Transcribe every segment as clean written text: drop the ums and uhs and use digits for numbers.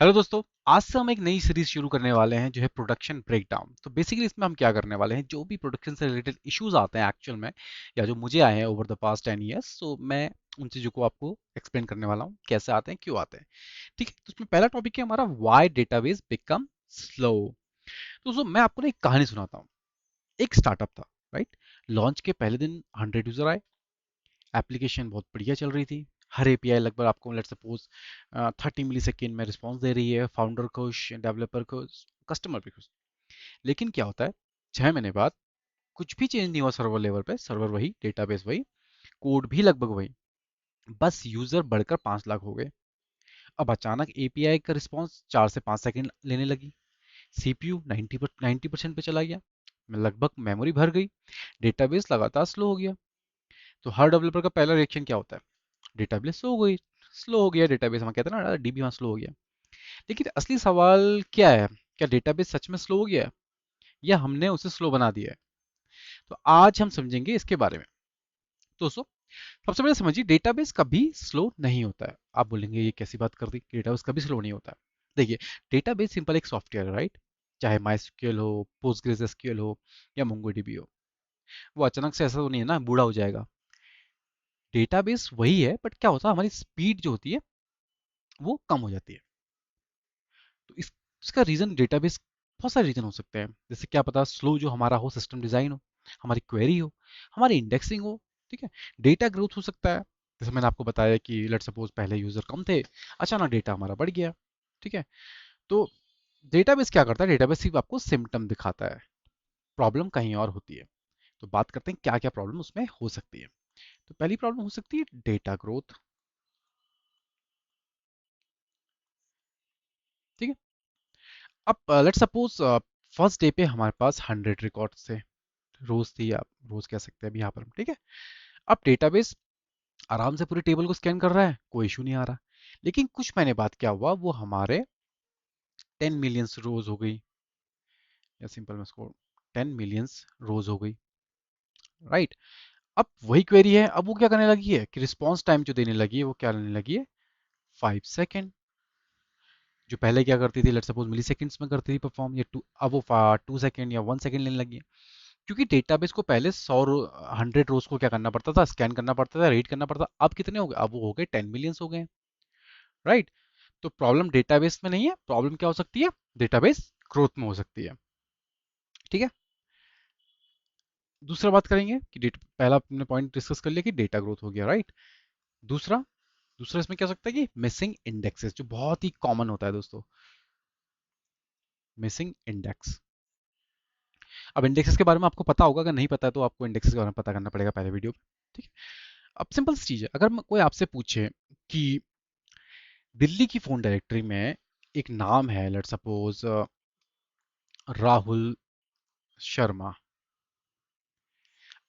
Hello दोस्तों। आज से हम एक नई सीरीज शुरू करने वाले हैं जो है प्रोडक्शन ब्रेकडाउन। तो बेसिकली इसमें हम क्या करने वाले हैं, जो भी प्रोडक्शन से रिलेटेड इश्यूज आते हैं एक्चुअल में, या जो मुझे आए हैं ओवर द पास्ट 10 ईयर्स, तो मैं उन चीज़ों को आपको एक्सप्लेन करने वाला हूँ, कैसे आते हैं, क्यों आते हैं। ठीक है, तो उसमें पहला टॉपिक है हमारा, व्हाई डेटाबेस बिकम स्लो। तो दोस्तों मैं आपको ना एक कहानी सुनाता हूँ। एक स्टार्टअप था, राइट। लॉन्च के पहले दिन 100 यूजर आए। एप्लीकेशन बहुत बढ़िया चल रही थी। हर एपीआई लगभग आपको लेट सपोज 30 मिली सेकेंड में रिस्पॉन्स दे रही है। फाउंडर खुश, डेवलपर खुश, कस्टमर भी खुश। लेकिन क्या होता है, 6 महीने बाद कुछ भी चेंज नहीं हुआ सर्वर लेवल पे। सर्वर वही, डेटाबेस वही, कोड भी लगभग वही, बस यूजर बढ़कर 5 लाख हो गए। अब अचानक एपीआई का रिस्पॉन्स 4 से 5 सेकंड लेने लगी। सीपीयू 90% पे चला गया, लगभग मेमोरी भर गई। डेटाबेस लगातार स्लो हो गया। तो हर डेवलपर का पहला रिएक्शन क्या होता है? डेटाबेस स्लो हो गई, स्लो हो गया डेटाबेस, हम कहते हैं ना डीबी वहाँ स्लो हो गया। लेकिन असली सवाल क्या है? क्या डेटाबेस सच में स्लो हो गया है, या हमने उसे स्लो बना दिया है? तो आज हम समझेंगे इसके बारे में। तो दोस्तों, सबसे पहले समझिए, डेटाबेस कभी स्लो नहीं होता है। आप बोलेंगे ये कैसी बात कर दी, डेटाबेस कभी स्लो नहीं होता है। देखिए, डेटाबेस सिंपल एक सॉफ्टवेयर है, राइट। चाहे माइस्क्यूएल हो, पोस्टग्रेस एसक्यूएल हो, या मोंगोडीबी हो। वो अचानक से ऐसा तो नहीं है ना बूढ़ा हो जाएगा। डेटाबेस वही है, बट क्या होता है, हमारी स्पीड जो होती है वो कम हो जाती है। तो इसका रीजन डेटाबेस, बहुत सारे रीजन हो सकते हैं। जैसे क्या पता, स्लो जो हमारा हो सिस्टम डिजाइन हो, हमारी क्वेरी हो, हमारी इंडेक्सिंग हो। ठीक है, डेटा ग्रोथ हो सकता है। जैसे मैंने आपको बताया कि लेट सपोज पहले यूजर कम थे, अचानक डेटा हमारा बढ़ गया। ठीक है, तो डेटाबेस क्या करता है, डेटाबेस सिर्फ आपको सिम्टम दिखाता है, प्रॉब्लम कहीं और होती है। तो बात करते हैं क्या क्या प्रॉब्लम उसमें हो सकती है। तो पहली प्रॉब्लम हो सकती है डेटा ग्रोथ। ठीक है, अब लेट सपोज फर्स्ट डे पे हमारे पास 100 रिकॉर्ड थे। रोज थी, आप रोज कह सकते हैं अभी यहाँ पर हम, ठीक है। अब डेटाबेस आराम से पूरी टेबल को स्कैन कर रहा है, कोई इशू नहीं आ रहा। लेकिन कुछ महीने बाद क्या हुआ, वो हमारे 10 मिलियंस रोज हो गई, या सिंपल में उसको 10 मिलियंस रोज हो गई, राइट। अब वही क्वेरी है, अब वो क्या करने लगी है कि रिस्पॉन्स टाइम जो देने लगी है वो क्या लेने लगी है, 5 सेकेंड। जो पहले क्या करती थी, लेट सपोज मिली सेकेंड्स में करती थी परफॉर्म, या टू, अब वो 2 सेकेंड या 1 सेकेंड लेने लगी है। क्योंकि डेटाबेस को पहले 100 रोज को क्या करना पड़ता था, स्कैन करना पड़ता था, रीड करना पड़ता था। अब कितने हो गए, अब वो हो गए 10 मिलियंस हो गए, राइट। तो प्रॉब्लम डेटाबेस में नहीं है, प्रॉब्लम क्या हो सकती है, डेटाबेस ग्रोथ में हो सकती है। ठीक है, दूसरा बात करेंगे कि पहला हमने पॉइंट डिस्कस कर लिया कि डेटा ग्रोथ हो गया, राइट। दूसरा दूसरा इसमें क्या हो सकता है कि मिसिंग इंडेक्सेस, जो बहुत ही कॉमन होता है दोस्तों, मिसिंग इंडेक्स। अब इंडेक्सेस के बारे में आपको पता होगा, अगर नहीं पता है तो आपको इंडेक्सेस के बारे में पता करना पड़ेगा पहले वीडियो में। ठीक है, अब सिंपल सी चीज है, अगर कोई आपसे पूछे कि दिल्ली की फोन डायरेक्टरी में एक नाम है, लेट सपोज राहुल शर्मा।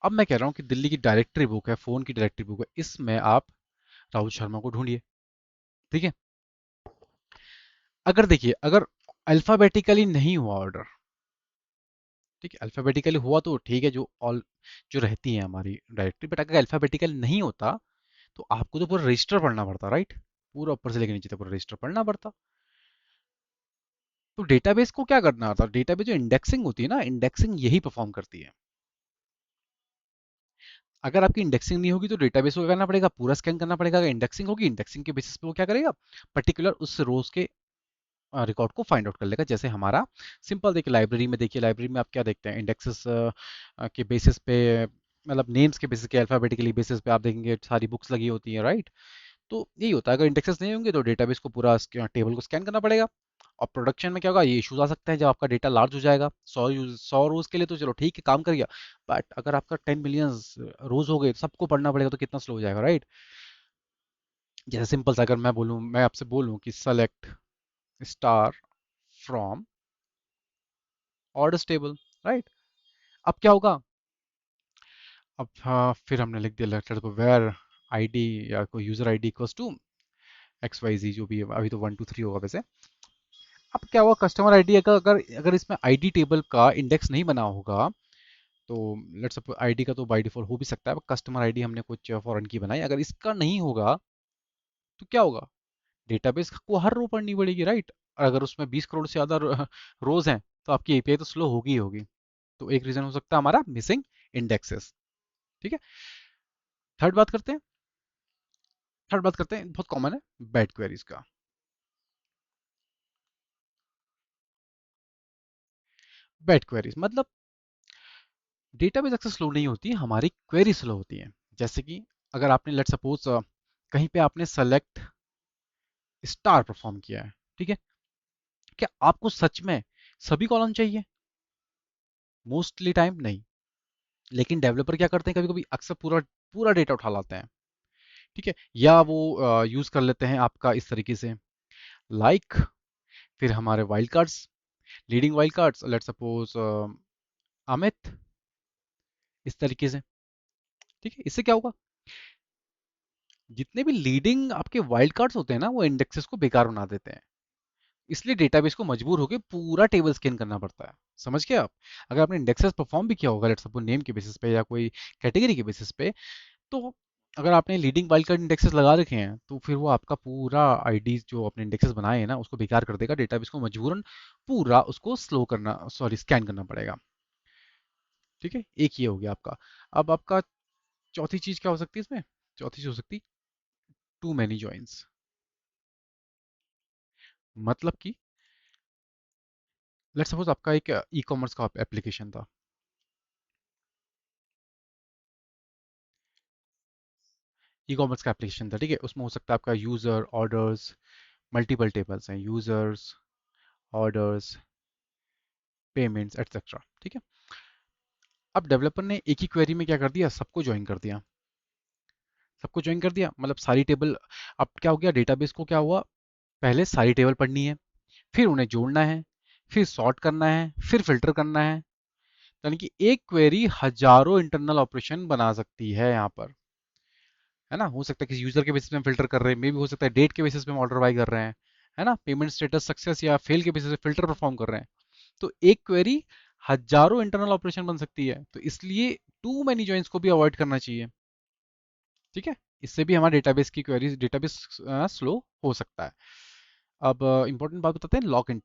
अब मैं कह रहा हूँ कि दिल्ली की डायरेक्टरी बुक है, फोन की डायरेक्टरी बुक है, इसमें आप राहुल शर्मा को ढूंढिए। ठीक है, अगर देखिए, अगर अल्फाबेटिकली नहीं हुआ ऑर्डर, ठीक है, अल्फाबेटिकली हुआ तो ठीक है, जो ऑल जो रहती है हमारी डायरेक्टरी, बट अगर अल्फाबेटिकल नहीं होता तो आपको तो पूरा रजिस्टर पढ़ना पड़ता, राइट। पूरा ऊपर से लेकर नीचे तक पूरा रजिस्टर पढ़ना पड़ता। तो डेटाबेस को क्या करना होता है, डेटाबेस जो इंडेक्सिंग होती है ना, इंडेक्सिंग यही परफॉर्म करती है। अगर आपकी इंडेक्सिंग नहीं होगी तो डेटाबेस को क्या करना पड़ेगा, पूरा स्कैन करना पड़ेगा। अगर इंडेक्सिंग होगी, इंडेक्सिंग के बेसिस पे वो क्या करेगा, पर्टिकुलर उस रोज के रिकॉर्ड को फाइंड आउट कर लेगा। जैसे हमारा सिंपल देखिए, लाइब्रेरी में देखिए, लाइब्रेरी में आप क्या देखते हैं, इंडेक्सेस के बेसिस पे, मतलब नेम्स के बेसिस के, अल्फाबेटिकली बेसिस पे आप देखेंगे सारी बुक्स लगी होती हैं, राइट। तो यही होता है, अगर इंडेक्सेस नहीं होंगे तो डेटाबेस को पूरा टेबल को स्कैन करना पड़ेगा। और प्रोडक्शन में क्या होगा, ये इशूज आ सकते हैं जब आपका डेटा लार्ज हो जाएगा। 100 रोज के लिए तो चलो ठीक है, काम कर गया। बट अगर आपका 10 मिलियन रोज हो गए, सबको पढ़ना पड़ेगा, तो कितना स्लो हो जाएगा, राइट। जैसे सिंपल सा अगर मैं आपसे बोलूं कि select star from orders table, right. अब क्या होगा, अब हाँ, फिर हमने लिख दिया लेटर को वेयर आईडी, या कोई user ID equals to X Y Z, जो भी है, अभी तो 1 2 3 होगा वैसे। अब क्या हुआ, कस्टमर आईडी, अगर अगर अगर इसमें आईडी टेबल का इंडेक्स नहीं बना होगा, तो लेट्स सपोज आईडी का तो बाय डिफॉल्ट हो भी सकता है, कस्टमर आईडी हमने कुछ फॉरेन की बनाई, अगर इसका नहीं होगा तो क्या होगा, डेटाबेस को हर रो पढ़नी पड़ेगी, राइट। और अगर उसमें 20 करोड़ से ज़्यादा रोज हैं तो आपकी एपीआई तो स्लो होगी ही होगी। तो एक रीजन हो सकता है हमारा मिसिंग इंडेक्सेस। ठीक है। थर्ड बात करते हैं। थर्ड बात करते हैं, बहुत कॉमन है, बैड क्वेरीज का। बैड क्वेरीज मतलब डेटाबेस एक्सेस स्लो नहीं होती, हमारी क्वेरी स्लो होती है। जैसे कि अगर आपने लेट सपोज कहीं पे आपने सेलेक्ट स्टार परफॉर्म किया है, ठीक है, क्या आपको सच में सभी कॉलम चाहिए? मोस्टली टाइम नहीं। लेकिन डेवलपर क्या करते हैं, कभी कभी अक्सर पूरा पूरा डेटा उठा लाते हैं। ठीक है, या वो यूज कर लेते हैं आपका इस तरीके से, लाइक फिर हमारे wild cards, leading wild cards, let suppose Amit, इस तरीके से। ठीक है, इससे क्या होगा, जितने भी लीडिंग आपके वाइल्ड कार्ड्स होते हैं ना, वो इंडेक्सेस को बेकार बना देते हैं। इसलिए डेटाबेस को मजबूर होकर पूरा टेबल स्कैन करना पड़ता है। समझ गए आप? अगर आपने इंडेक्सेस परफॉर्म भी किया होगा, लेट्स सपोज नेम के बेसिस पे या कोई कैटेगरी के बेसिस पे, तो अगर आपने लीडिंग वाइल्ड कार्ड इंडेक्सेस लगा रखे हैं तो फिर वो आपका पूरा आईडी जो आपने इंडेक्सेस बनाए हैं ना, उसको बेकार कर देगा। डेटाबेस को मजबूरन पूरा उसको स्लो करना, सॉरी स्कैन करना पड़ेगा। ठीक है, एक ये हो गया आपका। अब आपका चौथी चीज क्या हो सकती है इसमें? चौथी चीज हो सकती है टू मैनी ज्वाइंस। मतलब कि लेट्स सपोज आपका एक ई कॉमर्स का एप्लीकेशन था। ई कॉमर्स का एप्लीकेशन था, ठीक है, उसमें हो सकता है आपका यूजर, ऑर्डर्स, मल्टीपल टेबल्स हैं, यूजर्स, ऑर्डर्स, पेमेंट्स एटसेट्रा। ठीक है। अब डेवलपर ने एक ही क्वेरी में क्या कर दिया, सबको ज्वाइन कर दिया। सबको ज्वाइन कर दिया मतलब सारी टेबल। अब क्या हो गया, डेटाबेस को क्या हुआ, पहले सारी टेबल पढ़नी है, फिर उन्हें जोड़ना है, फिर सॉर्ट करना है, फिर फिल्टर करना है। यानी कि एक क्वेरी हजारों इंटरनल ऑपरेशन बना सकती है यहाँ पर। है ना, हो सकता है किसी यूजर के बेसिस पे हम फिल्टर कर रहे हैं, मे भी हो सकता है डेट के बेसिस पे हम ऑर्डर बाई कर रहे हैं। है ना, पेमेंट स्टेटस सक्सेस या फेल के बेसिस पे फिल्टर परफॉर्म कर रहे हैं। तो एक क्वेरी हजारों इंटरनल ऑपरेशन बन सकती है, तो इसलिए टू मैनी जॉइंस को भी अवॉइड करना चाहिए। ठीक है, इससे भी हमारा डेटाबेस की क्वेरीज, डेटाबेस स्लो हो सकता है। अब इंपॉर्टेंट बात बताते हैं, लॉक इन।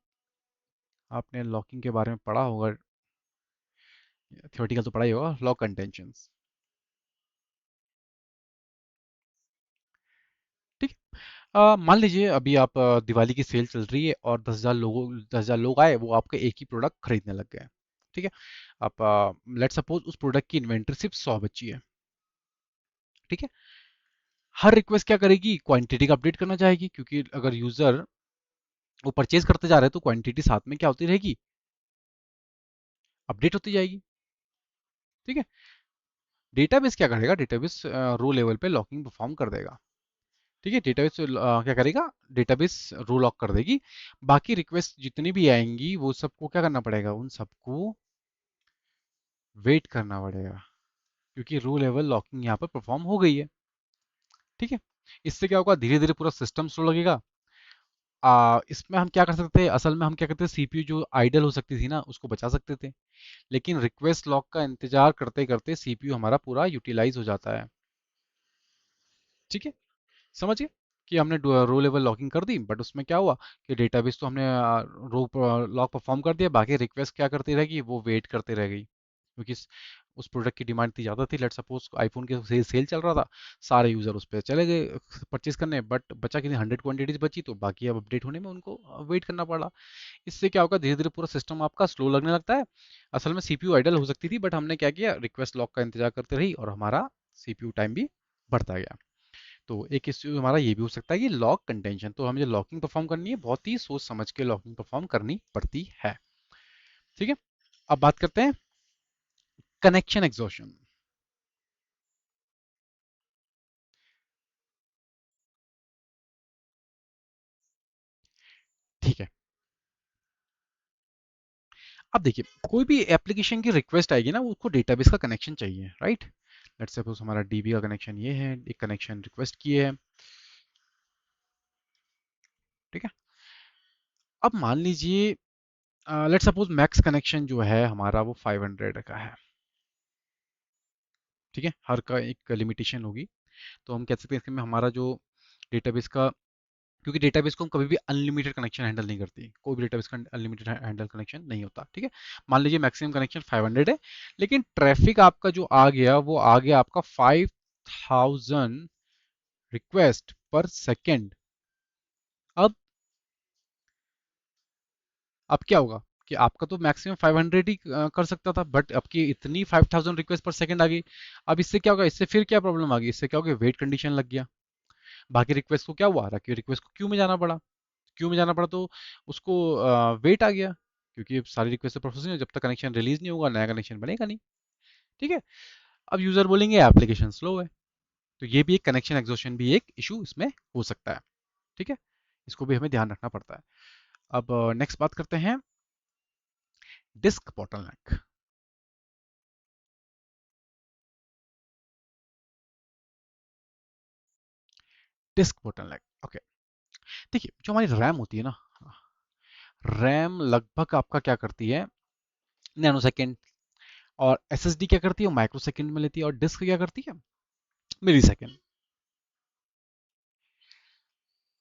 आपने लॉकिंग के बारे में पढ़ा होगा, थ्योरेटिकल तो पढ़ा ही होगा, लॉक कंटेंशंस। ठीक है। मान लीजिए अभी आप दिवाली की सेल चल रही है और 10,000 लोग आए, वो आपका एक ही प्रोडक्ट खरीदने लग गए। ठीक है। आप लेट सपोज उस प्रोडक्ट की इन्वेंट्री सिर्फ 100 बची है। ठीक है। हर रिक्वेस्ट क्या करेगी, क्वांटिटी का अपडेट करना चाहेगी, क्योंकि अगर यूजर वो परचेज करते जा रहे हैं तो क्वांटिटी साथ में क्या होती रहेगी, अपडेट होती जाएगी। ठीक है। डेटाबेस क्या करेगा, डेटाबेस रो लेवल पे लॉकिंग परफॉर्म कर देगा। ठीक है, डेटाबेस क्या करेगा, डेटाबेस रो लॉक कर देगी। बाकी रिक्वेस्ट जितनी भी आएंगी वो सबको क्या करना पड़ेगा, उन सबको वेट करना पड़ेगा, क्योंकि रो लेवल लॉकिंग यहाँ पर परफॉर्म हो गई है। ठीक है। इससे क्या होगा, धीरे धीरे पूरा सिस्टम स्लो लगेगा। इसमें हम क्या कर सकते हैं, असल में हम क्या करते हैं, सीपीयू जो आइडल हो सकती थी ना, उसको बचा सकते थे। लेकिन रिक्वेस्ट लॉक का इंतजार करते करते सीपीयू हमारा पूरा यूटिलाइज हो जाता है। ठीक है, समझिए कि हमने रो लेवल लॉकिंग कर दी, बट उसमें क्या हुआ कि डेटाबेस तो हमने रो लॉक परफॉर्म कर दिया, बाकी रिक्वेस्ट क्या करती रहेगी, वो वेट करते रह गई, क्योंकि उस प्रोडक्ट की डिमांड इतनी ज़्यादा थी। लेट सपोज आईफोन के सेल चल रहा था, सारे यूज़र उस पर चले गए परचेज करने, बट बचा कितनी 100 क्वान्टिटीज बची, तो बाकी अब अपडेट होने में उनको वेट करना पड़ा। इससे क्या होगा, धीरे धीरे पूरा सिस्टम आपका स्लो लगने लगता है। असल में सीपीयू आइडल हो सकती थी, बट हमने क्या किया, रिक्वेस्ट लॉक का इंतजार करते रही और हमारा सीपीयू टाइम भी बढ़ता गया। तो एक इश्यू हमारा ये भी हो सकता है कि लॉक कंटेंशन, तो हमें जो लॉकिंग परफॉर्म करनी है, बहुत ही सोच समझ के लॉकिंग परफॉर्म करनी पड़ती है। ठीक है। अब बात करते हैं कनेक्शन एग्जॉशन। ठीक है। अब देखिए, कोई भी एप्लीकेशन की रिक्वेस्ट आएगी ना, उसको डेटाबेस का कनेक्शन चाहिए, राइट? लेट्स सपोज हमारा डीबी का कनेक्शन ये है, एक कनेक्शन रिक्वेस्ट की है। ठीक है। अब मान लीजिए लेट्स सपोज मैक्स कनेक्शन जो है हमारा वो 500 का है। ठीक है, हर का एक लिमिटेशन होगी। तो हम कह सकते हैं इसमें हमारा जो डेटाबेस का क्योंकि डेटाबेस को हम कभी भी अनलिमिटेड कनेक्शन हैंडल नहीं करती, कोई भी डेटाबेस का अनलिमिटेड हैंडल कनेक्शन नहीं होता, ठीक है। मान लीजिए मैक्सिमम कनेक्शन 500 है, लेकिन ट्रैफिक आपका जो आ गया वो आ गया आपका 5000 रिक्वेस्ट पर सेकेंड। अब अब क्या होगा कि आपका तो मैक्सिमम 500 ही कर सकता था, बट आपकी इतनी 5000 रिक्वेस्ट पर सेकंड आ गई। अब इससे क्या होगा, इससे फिर क्या प्रॉब्लम आ गई, इससे क्या होगा, वेट कंडीशन लग गया। बाकी रिक्वेस्ट को क्या हुआ रहा कि रिक्वेस्ट को क्यू में जाना पड़ा, क्यू में जाना पड़ा तो उसको वेट आ गया, क्योंकि सारी रिक्वेस्ट प्रोसेस नहीं, जब तक कनेक्शन रिलीज नहीं होगा नया कनेक्शन बनेगा नहीं, ठीक है। अब यूजर बोलेंगे एप्लीकेशन स्लो है, तो ये भी एक कनेक्शन एग्जॉशन भी एक इशू इसमें हो सकता है, ठीक है। इसको भी हमें ध्यान रखना पड़ता है। अब नेक्स्ट बात करते हैं disk bottleneck. Disk bottleneck, okay. देखिए जो हमारी रैम होती है ना, रैम लगभग आपका क्या करती है, नैनो सेकेंड, और एसएसडी क्या करती है, माइक्रो सेकेंड में लेती है, और डिस्क क्या करती है, मिली सेकेंड।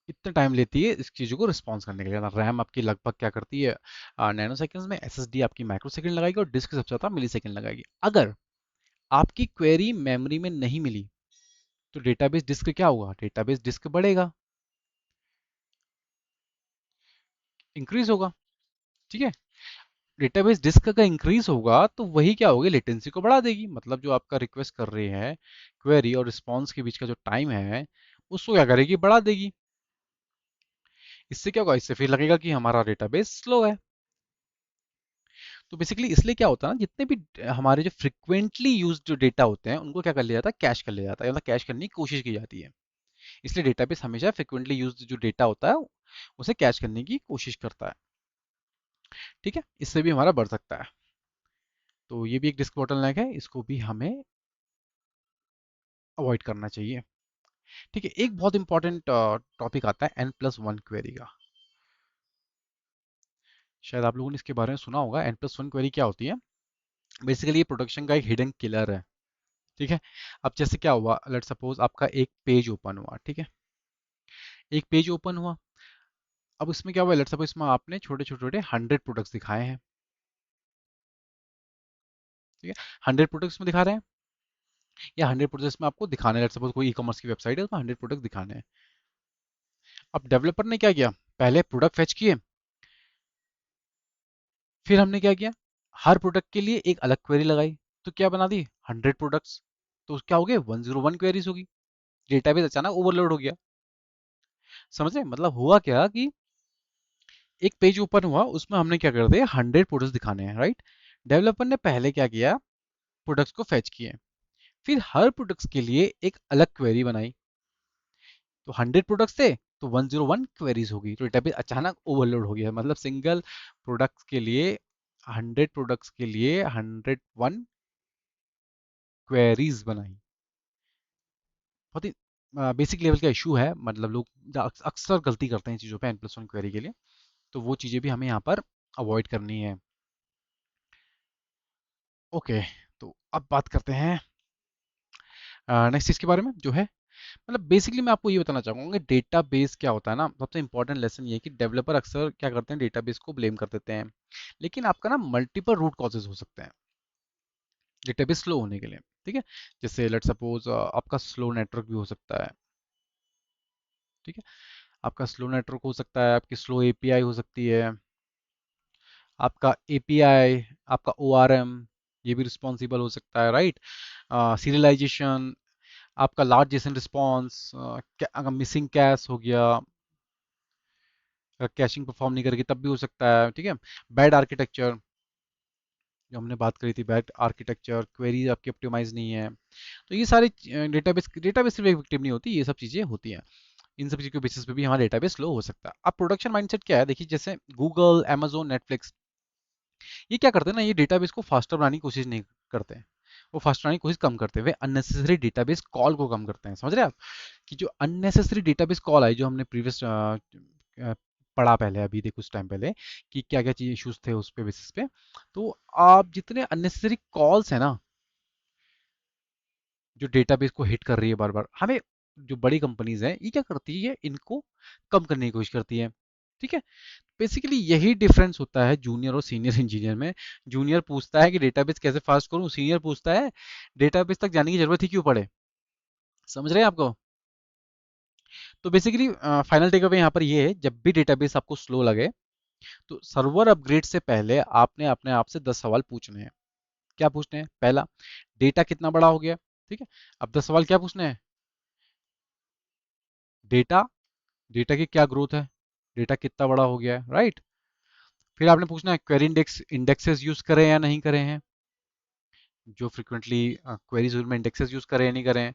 इतना टाइम लेती है इस चीज़ों को रिस्पॉन्स करने के लिए। रैम आपकी लगभग क्या करती है, नैनो सेकेंड्स में, एसएसडी आपकी माइक्रो सेकेंड लगाएगी, और डिस्क सबसे ज़्यादा मिली सेकेंड लगाएगी। अगर आपकी क्वेरी मेमोरी में नहीं मिली तो डेटाबेस डिस्क क्या होगा, डेटाबेस डिस्क बढ़ेगा, इंक्रीज होगा, ठीक है। डेटाबेस डिस्क का इंक्रीज होगा तो वही क्या होगी, लेटेंसी को बढ़ा देगी, मतलब जो आपका रिक्वेस्ट कर रहे हैं, क्वेरी और रिस्पॉन्स के बीच का जो टाइम है उसको क्या करेगी, बढ़ा देगी। इससे क्या होगा, इससे फिर लगेगा कि हमारा डेटाबेस स्लो है। तो बेसिकली इसलिए क्या होता है ना, जितने भी हमारे जो फ्रिक्वेंटली यूज जो डेटा होते हैं उनको क्या कर लिया जाता है, कैश कर लिया जाता है, मतलब कैश करने की कोशिश की जाती है। इसलिए डेटाबेस हमेशा फ्रिक्वेंटली यूज जो डेटा होता है उसे कैश करने की कोशिश करता है, ठीक है। इससे भी हमारा बढ़ सकता है। तो ये भी एक डिस्क बॉटलनेक है, इसको भी हमें अवॉइड करना चाहिए, ठीक है। एक बहुत इंपॉर्टेंट टॉपिक आता है N+1 क्वेरी का। शायद आप लोगों ने इसके बारे में सुना होगा। N+1 क्वेरी क्या होती है, बेसिकली ये प्रोडक्शन का एक हिडन किलर है, ठीक है। अब जैसे क्या हुआ, लेट सपोज आपका एक पेज ओपन हुआ, ठीक है, एक पेज ओपन हुआ। अब इसमें क्या हुआ, लेट सपोज इसमें आपने छोटे छोटे छोटे 100 प्रोडक्ट्स दिखाए हैं, ठीक है। 100 प्रोडक्ट्स में दिखा रहे हैं, या 100 प्रोडक्ट्स में आपको दिखाने हैं, लेट सपोज कोई ई कॉमर्स की वेबसाइट है उसमें 100 प्रोडक्ट दिखाने हैं। अब डेवलपर ने क्या किया, पहले प्रोडक्ट फेच किए, फिर हमने क्या किया, हर प्रोडक्ट के लिए एक अलग क्वेरी लगाई, तो क्या बना दी, 100 प्रोडक्ट्स, तो क्या हो गए, 101 क्वेरीज होगी। डेटाबेस अचानक ओवरलोड हो गया। समझ रहे हैं? मतलब हुआ क्या कि एक पेज ओपन हुआ, उसमें हमने क्या कर दिया, 100 प्रोडक्ट्स दिखाने हैं, राइट। डेवलपर ने पहले क्या किया, प्रोडक्ट्स को फेच किए, फिर हर प्रोडक्ट्स के लिए एक अलग क्वेरी बनाई। तो 100 प्रोडक्ट्स थे तो 101 क्वेरीज होगी, तो डेटाबेस अचानक ओवरलोड हो गया, मतलब सिंगल प्रोडक्ट्स के लिए, 100 प्रोडक्ट्स के लिए 101 क्वेरीज बनाई। बहुत ही बेसिक लेवल का इशू है, मतलब लोग अक्सर गलती करते हैं इन चीज़ों पे N+1 क्वेरी के लिए। तो वो चीज़ें भी हमें यहाँ पर अवॉइड करनी है। ओके, तो अब बात करते हैं नेक्स्ट चीज़ के बारे में, जो है मतलब बेसिकली मैं आपको ये बताना चाहूँगा कि डेटाबेस क्या होता है ना, सबसे इंपॉर्टेंट लेसन ये है कि डेवलपर अक्सर क्या करते हैं, डेटाबेस को ब्लेम कर देते हैं, लेकिन आपका ना मल्टीपल रूट कॉजेज हो सकते हैं डेटाबेस स्लो होने के लिए, ठीक है। जैसे लेट सपोज आपका स्लो नेटवर्क भी हो सकता है, ठीक है। आपका स्लो नेटवर्क हो सकता है, आपकी स्लो एपीआई हो सकती है, आपका एपीआई, आपका ओआरएम, ये भी रिस्पॉन्सिबल हो सकता है, राइट। सीरियलाइजेशन, आपका लार्ज जेसन रिस्पॉन्स, अगर मिसिंग कैश हो गया, अगर कैशिंग परफॉर्म नहीं करेगी तब भी हो सकता है, ठीक है। बैड आर्किटेक्चर, जो हमने बात करी थी, बैड आर्किटेक्चर, क्वेरी आपकी ऑप्टिमाइज नहीं है, तो ये सारी डेटाबेस डेटाबेस सिर्फ एक विक्टिम नहीं होती, ये सब चीज़ें होती हैं। इन सब चीज़ के बेसिस पे भी हमारा डेटाबेस स्लो हो सकता है। अब प्रोडक्शन माइंडसेट क्या है, देखिए जैसे गूगल, amazon, नेटफ्लिक्स, ये क्या करते हैं ना, ये डेटाबेस को फास्टर बनाने की कोशिश नहीं करते हैं, वो फास्ट बनाने की कोशिश कम करते हैं, वे अननेसेसरी डेटाबेस कॉल को कम करते हैं। समझ रहे हैं आप, कि जो अननेसेसरी डेटाबेस कॉल आई, जो हमने प्रीवियस पढ़ा पहले, अभी देखो कुछ टाइम पहले, कि क्या क्या चीज इश्यूज थे उस पे बेसिस पे, तो आप जितने अननेसेसरी कॉल्स है ना, जो डेटाबेस को हिट कर रही है बार बार, हमें जो बड़ी कंपनीज हैं ये क्या करती है, इनको कम करने की कोशिश करती है। ठीक है। बेसिकली यही डिफरेंस होता है जूनियर और सीनियर इंजीनियर में। जूनियर पूछता है कि डेटाबेस कैसे फास्ट करूं, सीनियर पूछता है डेटाबेस तक जाने की जरूरत ही क्यों पड़े। समझ रहे हैं आपको? तो बेसिकली फाइनल टेक अवे यहाँ पर ये है, जब भी डेटाबेस आपको स्लो लगे तो सर्वर अपग्रेड से पहले आपने अपने आप से 10 सवाल पूछने हैं। क्या पूछने हैं? पहला, डेटा कितना बड़ा हो गया। ठीक है। अब 10 सवाल क्या पूछने हैं? डेटा डेटा की क्या ग्रोथ है, डेटा कितना बड़ा हो गया है, राइट। फिर आपने पूछना है क्वेरी इंडेक्सेस यूज करें या नहीं करें हैं, जो फ्रिक्वेंटली क्वेरीज में इंडेक्सेस यूज करें या नहीं करें हैं।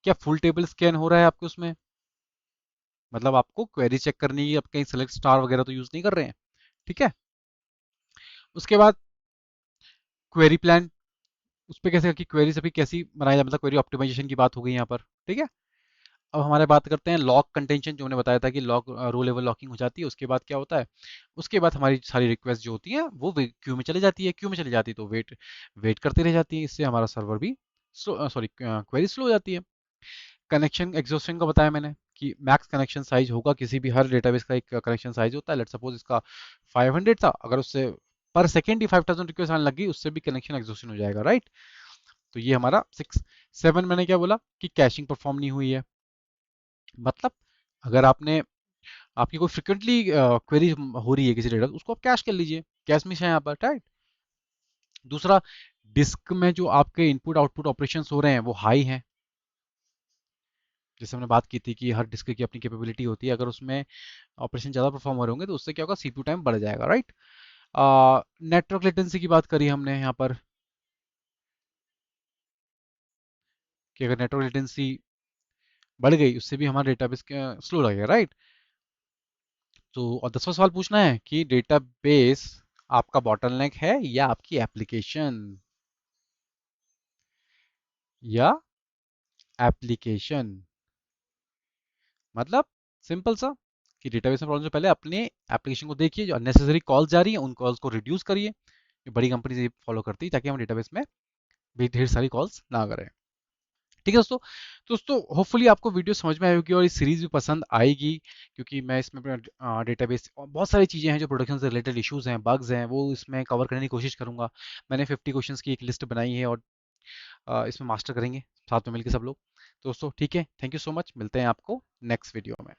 क्या फुल टेबल स्कैन हो रहा है आपके उसमें, मतलब आपको क्वेरी चेक करनी है, आप कहीं सेलेक्ट स्टार वगैरह तो यूज नहीं कर रहे हैं। ठीक है। उसके बाद क्वेरी प्लान, उस पर कैसे कि क्वेरी अभी कैसी बनाई जाए, मतलब क्वेरी ऑप्टिमाइजेशन की बात हो गई यहाँ पर। ठीक है। अब हमारे बात करते हैं लॉक कंटेंशन, जो मैंने बताया था कि लॉक रो लेवल लॉकिंग हो जाती है, उसके बाद क्या होता है, उसके बाद हमारी सारी रिक्वेस्ट जो होती है वो क्यू में चली जाती है, क्यू में चली जाती है तो वेट वेट करती रह जाती है, इससे हमारा सर्वर भी स्लो, सॉरी क्वेरी स्लो हो जाती है। कनेक्शन एग्जॉस्शन का बताया मैंने कि मैक्स कनेक्शन साइज होगा, किसी भी हर डेटाबेस का एक कनेक्शन साइज होता है। लेट सपोज इसका 500 था, अगर उससे पर सेकेंड ही 5000 रिक्वेस्ट आने लगी, उससे भी कनेक्शन एग्जॉस्शन हो जाएगा, राइट। तो ये हमारा 6 7 मैंने क्या बोला कि कैशिंग परफॉर्म नहीं हुई है, मतलब अगर आपने आपकी कोई फ्रिक्वेंटली क्वेरी हो रही है किसी डेटा, उसको आप कैश कर लीजिए, कैश में है यहाँ पर, राइट। दूसरा, डिस्क में जो आपके इनपुट आउटपुट ऑपरेशंस हो रहे हैं वो हाई हैं, जैसे हमने बात की थी कि हर डिस्क की अपनी कैपेबिलिटी होती है, अगर उसमें ऑपरेशन ज़्यादा परफॉर्म हो रहे होंगे तो उससे क्या होगा, सीपीयू टाइम बढ़ जाएगा, राइट। नेटवर्क लेटेंसी की बात करी हमने यहाँ पर कि अगर नेटवर्क लेटेंसी बढ़ गई उससे भी हमारा डेटाबेस स्लो लगेगा, राइट। तो और 10वां सवाल पूछना है कि डेटाबेस आपका बॉटलनेक है या आपकी एप्लीकेशन, या एप्लीकेशन, मतलब सिंपल सा कि डेटाबेस में प्रॉब्लम से पहले अपने एप्लीकेशन को देखिए, जो अननेसेसरी कॉल्स जा रही हैं उन कॉल्स को रिड्यूस करिए। ये बड़ी कंपनी ये फॉलो करती है ताकि हम डेटाबेस में भी ढेर सारी कॉल्स ना करें। ठीक है दोस्तों। तो दोस्तों होपफुली आपको वीडियो समझ में आई होगी और ये सीरीज भी पसंद आएगी, क्योंकि मैं इसमें डेटाबेस और बहुत सारी चीज़ें हैं जो प्रोडक्शन से रिलेटेड इश्यूज हैं, बग्स हैं, वो इसमें कवर करने की कोशिश करूंगा। मैंने 50 क्वेश्चंस की एक लिस्ट बनाई है और इसमें मास्टर करेंगे साथ में मिलकर सब लोग। तो दोस्तों ठीक है, थैंक यू सो मच, मिलते हैं आपको नेक्स्ट वीडियो में।